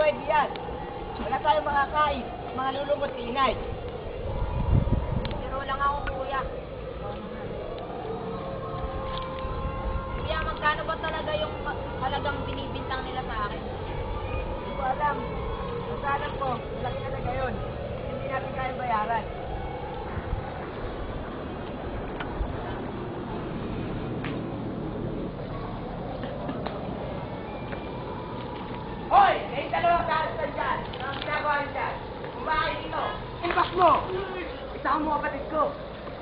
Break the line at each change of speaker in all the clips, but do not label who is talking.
pwede yan. Wala tayong makakain. Mga lulungot ingay.
Pero lang ako, kuya. Kuya, magkano ba talaga yung halagang binibintang nila sa akin?
Hindi ko alam. Basta alam ko, malaki talaga yun. Hindi natin kayang bayaran. Hoy! May dalawang kaastan dyan! Ang ginagawa niyo dyan? Kumain dito! Ilabas mo! Isama mo kapatid ko!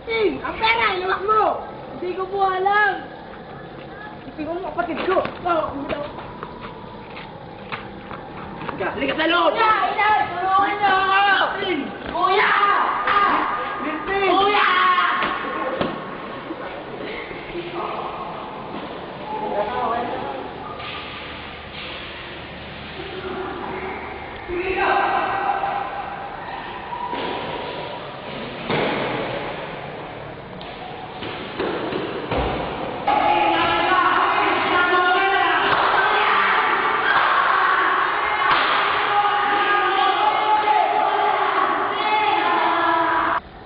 Ting! Ang pera! Ilabas mo! Hindi ko po alam! Ipingon mo kapatid ko! Halika sa loob! Kuya! Inay! Tulungan niyo ako! Kuya! Kuya!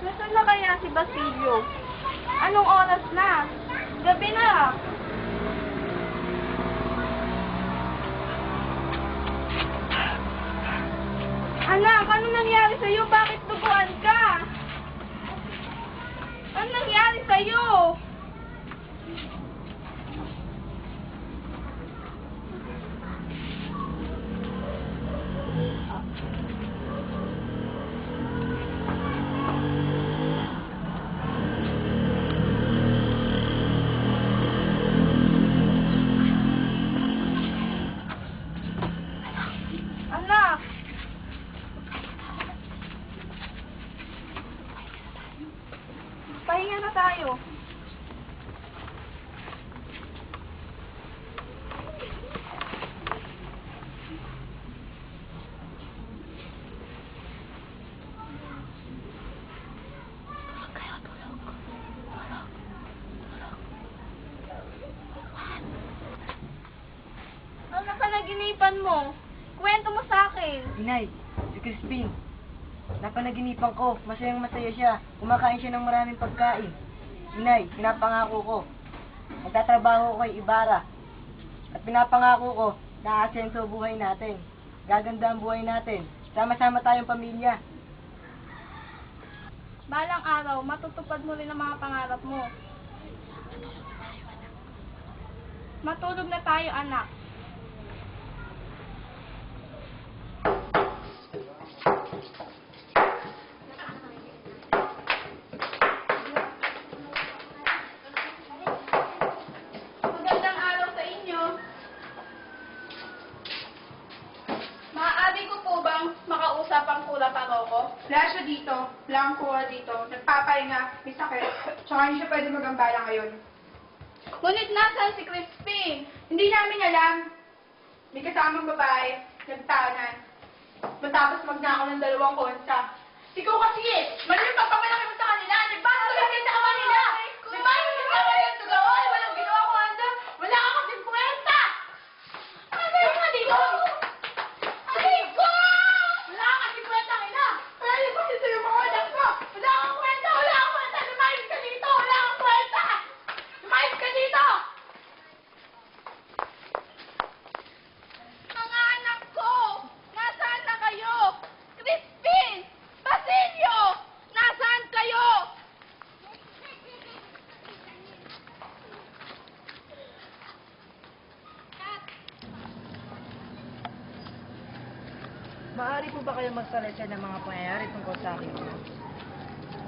Nasaan na kaya si Basilio? Anong oras na? Gabi na. Anak, ano nangyari sa'yo? Bakit duguan ka? Ano nangyari sa'yo? Anak! Pahinga na tayo. Ano napanaginipan mo? Kwento mo sa akin.
Inay, si Crispin. Napanaginipan ko, masayang masaya siya. Kumakain siya ng maraming pagkain. Inay, pinapangako ko. Magtatrabaho ko kay Ibarra. At pinapangako ko na aasenso ang buhay natin. Gaganda ang buhay natin. Sama-sama tayong pamilya.
Balang araw, matutupad mo rin ang mga pangarap mo. Matulog na tayo, anak. Magandang araw sa inyo. Maaari ko po bang makausap ang Kula Paroko?
Wala siya dito. Wala kang kuha dito. Nagpapahinga, may sakit. Tsaka hindi siya pwede magambala ngayon.
Ngunit nasaan si Crispin?
Hindi namin alam. May kasamang babae, nagtanan. Matapos magnakaw ng 2 konsa. Ikaw kasi eh! Mali yung papamalaki mo sa kanila! Nagbago ka kasi sa ama nila! Nagbago ka sa ama nila! Tugawan! Walang ginawa ko handa! Wala ka kasing kwenta! Ano yung nga dito? Aray ko! Wala ka kasing kwenta nila! Aray ko dito yung mga anak ko! Wala kang kwenta! Wala kang kwenta! Lumayos ka dito! Wala kang kwenta! Lumayos ka dito!
Mga anak ko! Nasaan na kayo? Crispin! Basilio! Nasaan kayo?
Maaari po ba kayo magsalasya ng mga pangyayari tungkol sa akin?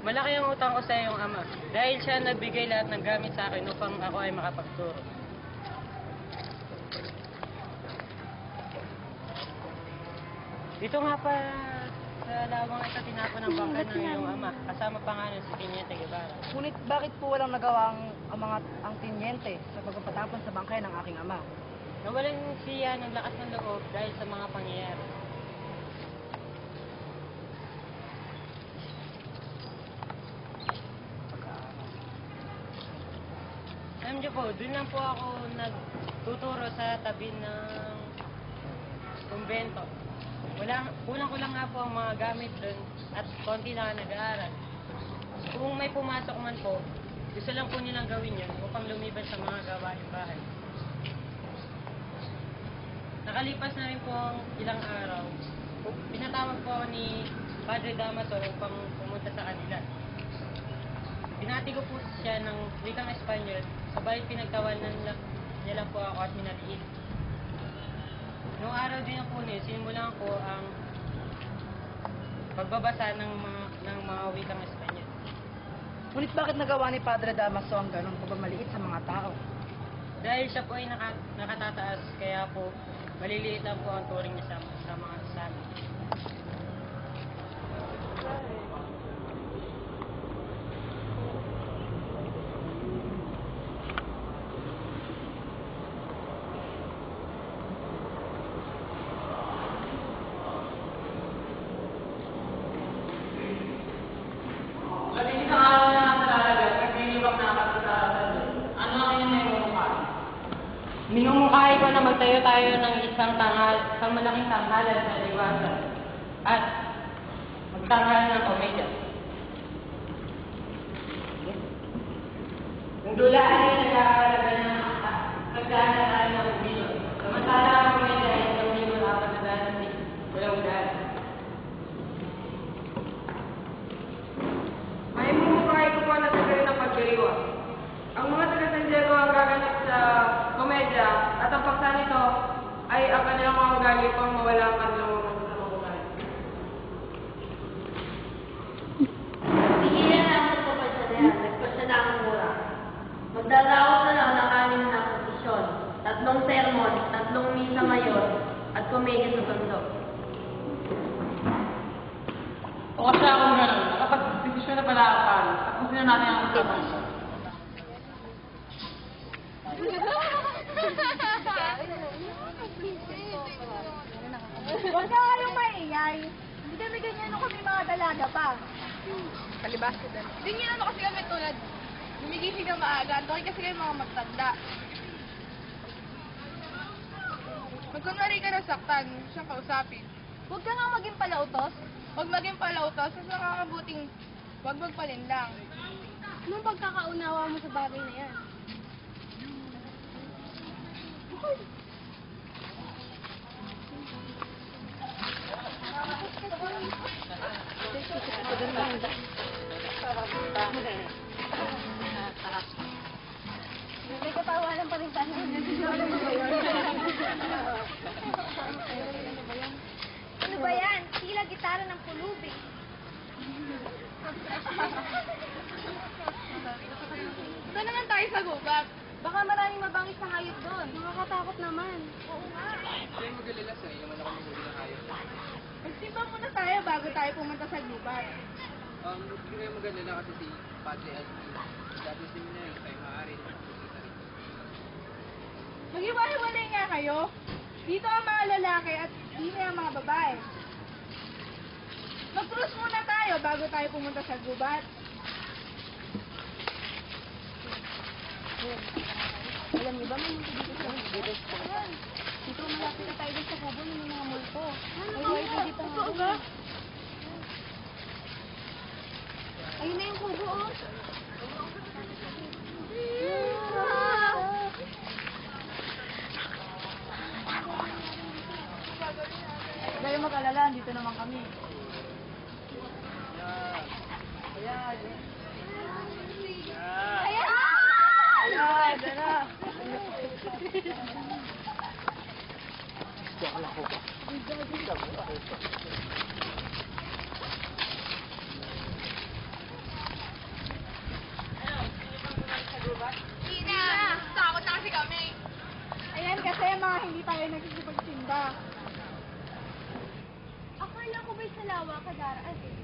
Malaki ang utang ko sa iyong ama dahil siya nagbigay lahat ng gamit sa akin upang ako ay makapagturo. Dito nga pa sa lawang ito tinapon ng bangkay ng iyong ama kasama pa nga nun si Tiniente Guevara.
Ngunit bakit po walang nagawa ang tinyente sa pagpapatapon sa bangkay ng aking ama?
Nawalan siya ng lakas ng loob dahil sa mga pangyayari. Alam niyo po, doon lang po ako nagtuturo sa tabi ng kumbento. kulang ko lang nga po ang mga gamit doon at konti lang ang nag-aaral. Kung may pumasok man po, gusto lang po nilang gawin yun upang lumiban sa mga gawaing bahay. Nakalipas na rin po ang ilang araw, pinatawag po ako ni Padre Damaso upang pumunta sa kanila. Binati ko po siya ng wikang Espanyol, sabay pinagtawanan niya lang po ako at minaliit. Noong araw din po niya, sinimulan ko ang pagbabasa ng mga wikang Espanyol.
Ngunit bakit nagawa ni Padre Damaso ang ganun pagmamaliit sa mga tao?
Dahil siya po ay nakatataas, kaya po maliliit lang po ang turing niya sa mga sa amin. Minumukhay ko na magtayo tayo ng isang malaking tanghalan sa liwasan at magtanghalan ng komedya. Ang dulaan ay nag-aalaga ng pagdaan ng umilo. Samantala ang komedya ay isang libo na kapatadaan ng dalawang daan. May mumukhay ko po na tagay ng pagdiriwa. Ang mga taga-Sandiego ang gaganap sa komedya at ang paksa nito ay ang kanilang mga ugali pang mawala ang kanilang mga masamang ugali.
Tigilan na ang pagpapadsadayan, nagpadsada ang mura. Magdaraos na lang ng 6 na posisyon, 3 sermon, 3 misa mayor, at komedya sa bando.
O kasi akong gano'n, nakapag-desisyon na pala ako paano. Tapusin na natin ang usapan.
Huwag ka kayong maingay. Hindi kami ganyan kami mga dalaga pa. Kalibas ka din.
Ganyan ano kasi kami tulad. Gumigising ng maaga. Doon kasi kayo mga magtanda. Magkunwari ka na saktan, siyang kausapin.
Huwag ka nga maging palautos.
Huwag maging palautos, mas nakakabuting huwag magpalinlang.
Anong pagkakaunawa mo sa bagay na yan? May katawanan pa rin tayo. Ano ba yan? Tila gitara ng pulubi.
Doon naman tayo sa gubat.
Baka maraming mabangis na hayop doon. Nakakatakot naman. Oo nga.
Magsimba muna tayo bago tayo pumunta sa gubat.
Hindi kayo maganda kasi si Padre Alvin. Dati seminary, kayo maaari.
Mag-iwalay nga kayo. Dito ang mga lalaki at dito ang mga babae. Mag-cruise muna tayo bago tayo pumunta sa gubat.
Alam niyo ba, may multo dito sa gubat? Ayan. Dito malapit na tayo sa kubo ng mga multo. May white lady pa nga. Ayun na yung kubo, oh.
Huwag kayong mag-alala, dito naman kami.
Ayan!
Ayan, tara.
Ina! Takot na kasi kami.
Ayan kasi mga hindi tayo nagsisipagsimba.
Akala ko ba'y sa lawa ka daraan eh?